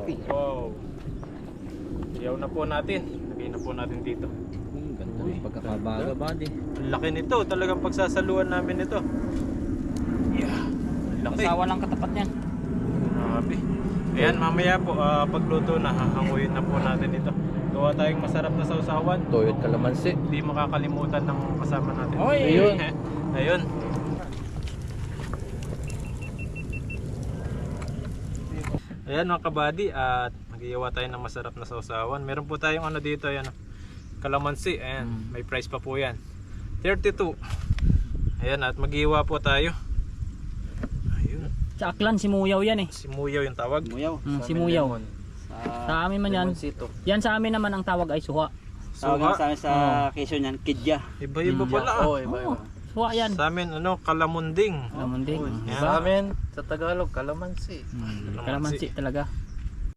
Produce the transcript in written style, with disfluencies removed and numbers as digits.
laki. Wow. Iyaw na po natin. Lagay na po natin dito. Ganda ng pagkakabaga, buddy. Ang laki nito. Talagang pagsasaluan namin ito. Yeah. Ang laki. Kasawa lang katapat niyan. Grabe. Ayan, mamaya po, pagluto na, hahanguin na po natin ito. Gawa tayong masarap na sausawan. Toyot kalamansi. Hindi makakalimutan ng kasama natin. Oy! Ayun. Ayun. Ayan mga kabady, at magiyawa tayo ng masarap na sausawan. Meron po tayong ano dito, ayan, kalamansi. Ayan, may price pa po yan. 32. Ayan, at magiyawa po tayo. Ayun. Sa Aklan, simuyaw yan eh. Simuyaw yung tawag. Muyaw. Simuyaw. Sa amin man yan. Lemonsito. Yan sa amin naman ang tawag ay suha. Tawag nga sa Suha. amin sa Quezon yan, kidya. Iba-iba pala. Oo, iba. Suha yan. Sa amin, ano, kalamunding. Kalamunding. Yan. Sa amin, sa Tagalog, kalamansi. Kalamansi talaga.